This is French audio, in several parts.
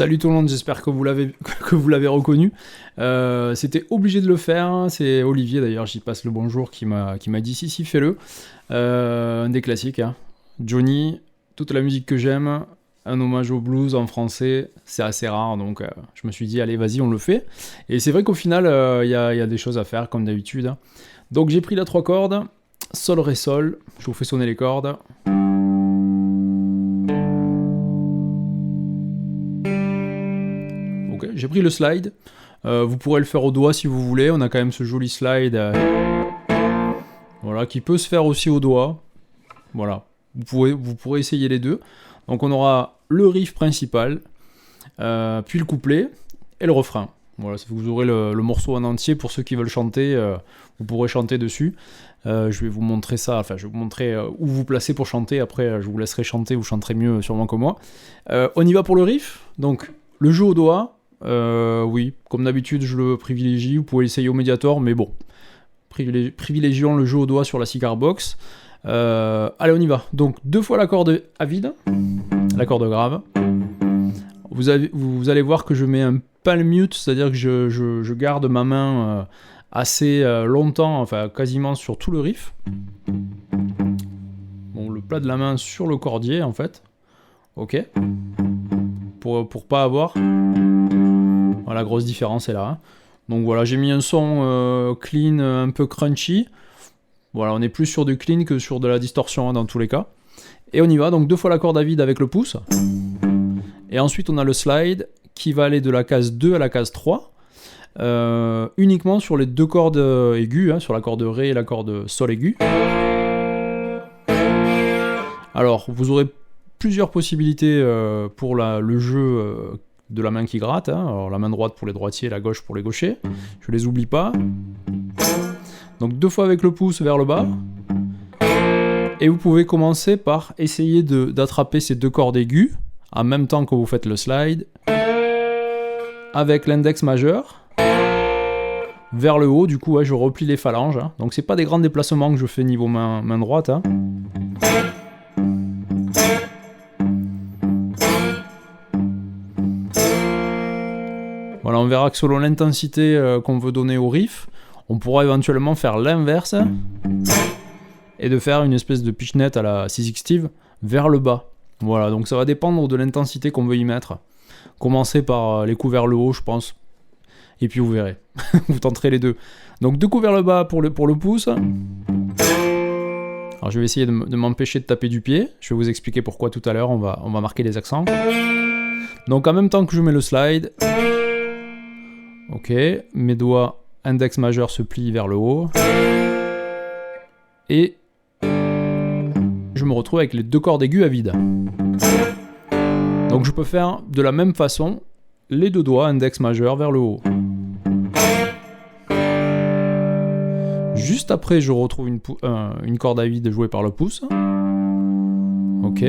Salut tout le monde, j'espère que vous l'avez que vous l'avez reconnu. C'était obligé de le faire, c'est Olivier d'ailleurs, j'y passe le bonjour, qui m'a dit si fais-le. Un des classiques, hein. Johnny, toute la musique que j'aime, un hommage au blues en français, c'est assez rare, donc je me suis dit allez vas-y on le fait. Et c'est vrai qu'au final il y a des choses à faire comme d'habitude, hein. Donc j'ai pris la 3 cordes, sol, ré, sol, je vous fais sonner les cordes. Ok, j'ai pris le slide, vous pourrez le faire au doigt si vous voulez, on a quand même ce joli slide voilà, qui peut se faire aussi au doigt. Voilà, vous pourrez essayer les deux. Donc on aura le riff principal, puis le couplet et le refrain. Voilà, vous aurez le morceau en entier pour ceux qui veulent chanter, vous pourrez chanter dessus. Je vais vous montrer ça, enfin je vais vous montrer où vous placez pour chanter, après je vous laisserai chanter, vous chanterez mieux sûrement que moi. On y va pour le riff, donc le jeu au doigt, oui, comme d'habitude je le privilégie, vous pouvez l'essayer au Mediator, mais bon, privilégions le jeu au doigt sur la Cigar Box. Allez on y va, donc 2 fois la corde à vide, la corde grave. Vous allez voir que je mets un palm mute, c'est-à-dire que je garde ma main assez longtemps, enfin quasiment sur tout le riff. Bon, le plat de la main sur le cordier en fait, ok, pour pas avoir, voilà, la grosse différence est là, hein. Donc voilà, j'ai mis un son clean, un peu crunchy. Voilà, on est plus sur du clean que sur de la distorsion, hein, dans tous les cas. Et on y va, donc 2 fois la corde à vide avec le pouce. Et ensuite on a le slide qui va aller de la case 2 à la case 3. Uniquement sur les 2 cordes aiguës, hein, sur la corde ré et la corde sol aiguë. Alors vous aurez plusieurs possibilités pour le jeu de la main qui gratte, hein. Alors la main droite pour les droitiers, la gauche pour les gauchers. Je les oublie pas. Donc 2 fois avec le pouce vers le bas. Et vous pouvez commencer par essayer d'attraper ces 2 cordes aiguës en même temps que vous faites le slide, avec l'index majeur vers le haut. Du coup, ouais, je replie les phalanges, hein. Donc c'est pas des grands déplacements que je fais niveau main droite, hein. Voilà, on verra que selon l'intensité qu'on veut donner au riff, on pourra éventuellement faire l'inverse et de faire une espèce de pitch-net à la Six Steve vers le bas. Voilà, donc ça va dépendre de l'intensité qu'on veut y mettre. Commencez par les coups vers le haut, je pense, et puis vous verrez. Vous tenterez les deux. Donc 2 coups vers le bas pour le pouce. Alors je vais essayer de m'empêcher de taper du pied. Je vais vous expliquer pourquoi tout à l'heure, on va marquer les accents. Donc en même temps que je mets le slide, ok, mes doigts index majeur se plient vers le haut. Et je me retrouve avec les 2 cordes aiguës à vide. Donc je peux faire de la même façon les 2 doigts index majeur vers le haut. Juste après, je retrouve une corde à vide jouée par le pouce. Ok.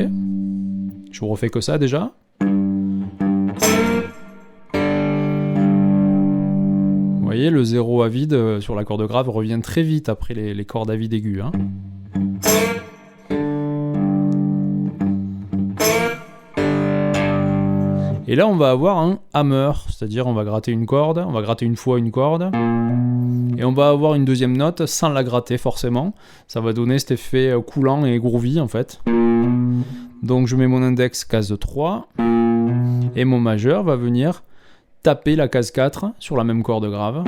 Je vous refais que ça déjà. Vous voyez, le 0 à vide sur la corde grave revient très vite après les cordes à vide aiguës, hein. Et là, on va avoir un hammer, c'est-à-dire on va gratter une corde, on va gratter une fois une corde, et on va avoir une deuxième note sans la gratter forcément. Ça va donner cet effet coulant et groovy en fait. Donc je mets mon index case 3, et mon majeur va venir taper la case 4 sur la même corde grave.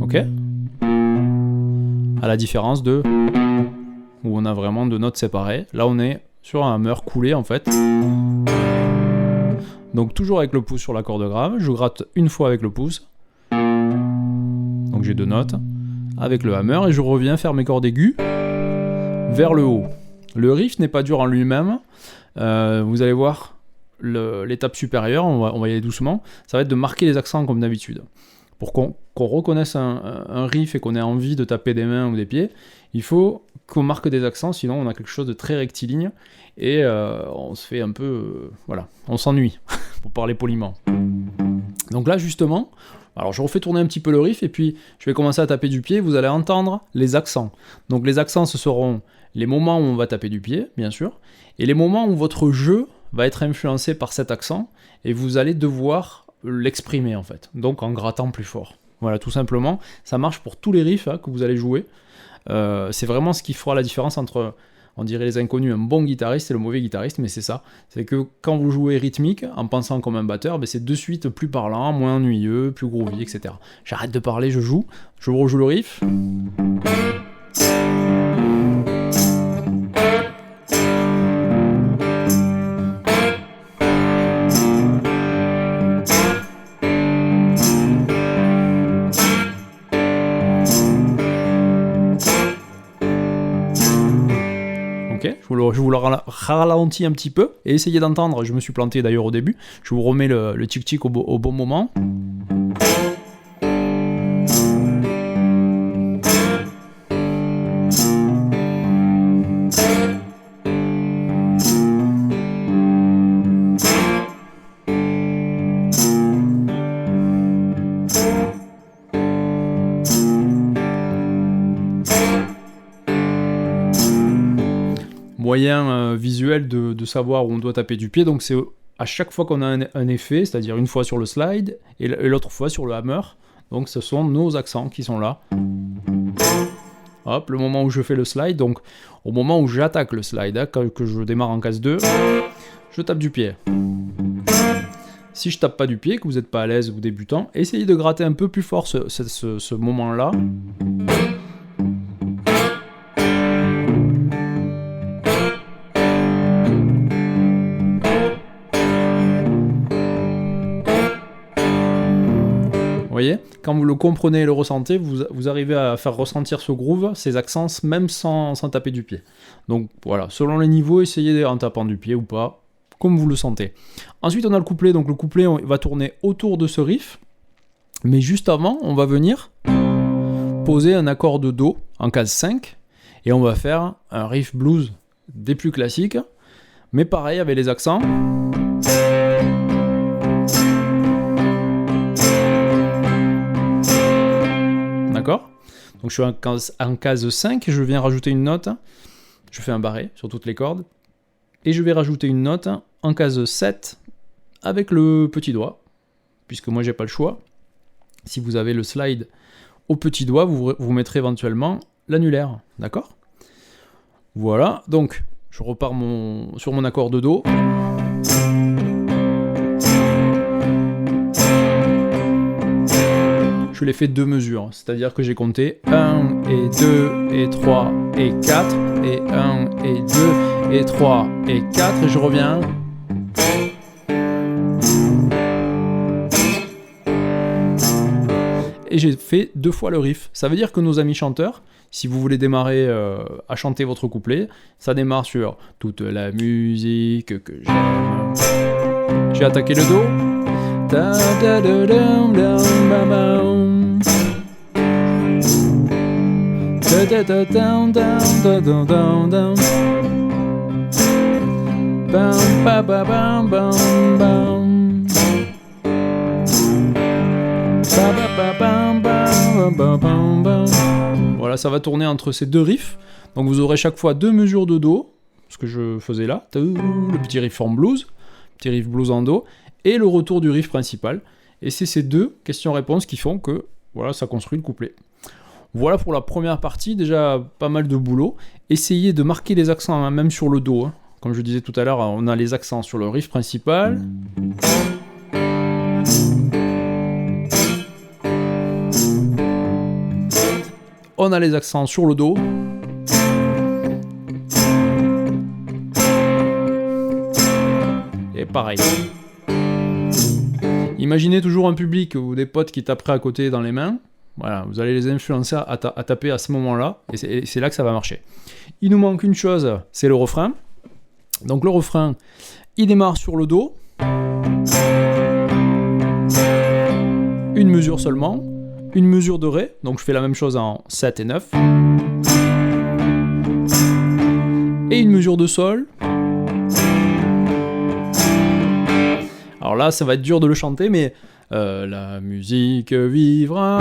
Ok ? À la différence de où on a vraiment 2 notes séparées. Là on est sur un hammer coulé en fait. Donc toujours avec le pouce sur la corde grave, je gratte une fois avec le pouce. Donc j'ai 2 notes avec le hammer et je reviens faire mes cordes aiguës vers le haut. Le riff n'est pas dur en lui-même. Vous allez voir l'étape supérieure, on va y aller doucement. Ça va être de marquer les accents comme d'habitude. Pour qu'on reconnaisse un riff et qu'on ait envie de taper des mains ou des pieds, il faut qu'on marque des accents, sinon on a quelque chose de très rectiligne et on se fait un peu... voilà, on s'ennuie, pour parler poliment. Donc là justement, alors je refais tourner un petit peu le riff et puis je vais commencer à taper du pied, vous allez entendre les accents. Donc les accents ce seront les moments où on va taper du pied, bien sûr, et les moments où votre jeu va être influencé par cet accent et vous allez devoir l'exprimer en fait, donc en grattant plus fort. Voilà, tout simplement, ça marche pour tous les riffs que vous allez jouer. C'est vraiment ce qui fera la différence entre, on dirait les inconnus, un bon guitariste et le mauvais guitariste, mais c'est ça. C'est que quand vous jouez rythmique, en pensant comme un batteur, c'est de suite plus parlant, moins ennuyeux, plus groovy, etc. J'arrête de parler, je joue, je rejoue le riff. Okay, je vous le ralentis un petit peu et essayez d'entendre, je me suis planté d'ailleurs au début, je vous remets le tic-tic au bon moment. Moyen visuel de savoir où on doit taper du pied, donc c'est à chaque fois qu'on a un effet, c'est-à-dire une fois sur le slide et l'autre fois sur le hammer, donc ce sont nos accents qui sont là. Hop, le moment où je fais le slide, donc au moment où j'attaque le slide, que je démarre en case 2, je tape du pied. Si je tape pas du pied, que vous n'êtes pas à l'aise ou débutant, essayez de gratter un peu plus fort ce moment-là. Voyez, quand vous le comprenez et le ressentez, vous arrivez à faire ressentir ce groove, ces accents, même sans taper du pied. Donc voilà, selon les niveaux, essayez en tapant du pied ou pas, comme vous le sentez. Ensuite, on a le couplet. Donc le couplet va tourner autour de ce riff, mais juste avant, on va venir poser un accord de Do en case 5, et on va faire un riff blues des plus classiques, mais pareil avec les accents. D'accord ? Donc je suis en case 5, je viens rajouter une note, je fais un barré sur toutes les cordes, et je vais rajouter une note en case 7 avec le petit doigt, puisque moi j'ai pas le choix. Si vous avez le slide au petit doigt, vous mettrez éventuellement l'annulaire, d'accord ? Voilà, donc je repars sur mon accord de Do. Je l'ai fait 2 mesures, c'est-à-dire que j'ai compté 1 et 2 et 3 et 4 et 1 et 2 et 3 et 4 et je reviens. Et j'ai fait 2 fois le riff. Ça veut dire que nos amis chanteurs, si vous voulez démarrer à chanter votre couplet, ça démarre sur toute la musique que j'aime. J'ai attaqué le Do. Da, da, da, dum, dum, bam, bam. Da, da, da, dum, dum, dum, dum, dum. Bam, ba, ba, bam, bam, bam. Ba, ba, ba, bam, bam, bam, bam, bam. Voilà, ça va tourner entre ces 2 riffs. Donc vous aurez chaque fois 2 mesures de Do, ce que je faisais là, le petit riff en blues, petit riff blues en Do, et le retour du riff principal. Et c'est ces 2 questions-réponses qui font que voilà, ça construit le couplet. Voilà pour la première partie, déjà pas mal de boulot. Essayez de marquer les accents même sur le Do. Comme je disais tout à l'heure, on a les accents sur le riff principal. On a les accents sur le Do. Et pareil. Imaginez toujours un public ou des potes qui taperaient à côté dans les mains. Voilà, vous allez les influencer à taper à ce moment-là, et c'est là que ça va marcher. Il nous manque une chose, c'est le refrain. Donc le refrain, il démarre sur le Do. Une mesure seulement. Une mesure de Ré, donc je fais la même chose en 7 et 9. Et une mesure de Sol. Alors là, ça va être dur de le chanter, mais la musique vivra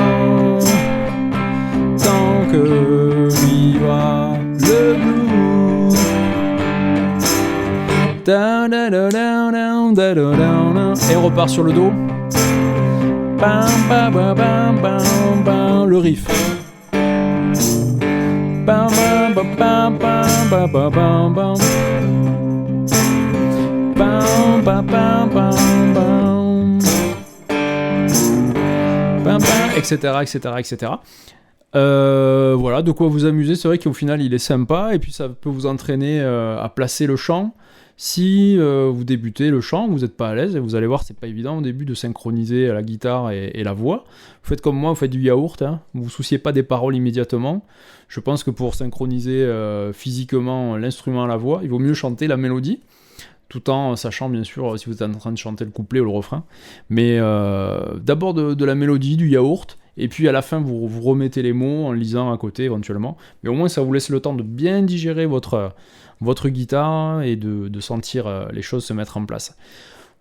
tant que vivra le blues. Da, Et on repart sur le Do. Le riff. Etc. Voilà, de quoi vous amuser. C'est vrai qu'au final il est sympa et puis ça peut vous entraîner à placer le chant. Si vous débutez le chant, vous n'êtes pas à l'aise, et vous allez voir, c'est pas évident au début de synchroniser la guitare et la voix. Vous faites comme moi, vous faites du yaourt, hein. Vous vous souciez pas des paroles immédiatement. Je pense que pour synchroniser physiquement l'instrument à la voix, il vaut mieux chanter la mélodie, tout en sachant bien sûr si vous êtes en train de chanter le couplet ou le refrain. Mais d'abord de la mélodie, du yaourt, et puis à la fin vous remettez les mots en lisant à côté éventuellement. Mais au moins ça vous laisse le temps de bien digérer votre guitare et de sentir les choses se mettre en place.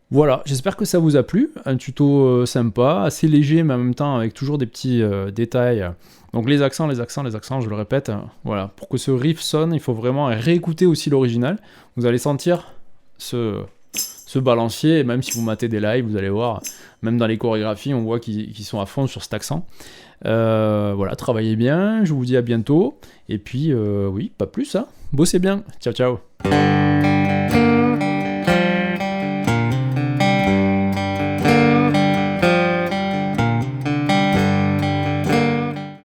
Voilà, j'espère que ça vous a plu. Un tuto sympa, assez léger, mais en même temps avec toujours des petits détails. Donc les accents, je le répète. Voilà, pour que ce riff sonne, il faut vraiment réécouter aussi l'original. Vous allez sentir ce balancier, et même si vous matez des lives, vous allez voir, même dans les chorégraphies, on voit qu'ils sont à fond sur cet accent. Voilà, travaillez bien, je vous dis à bientôt. Et puis, oui, pas plus, hein. Bossez bien. Ciao, ciao.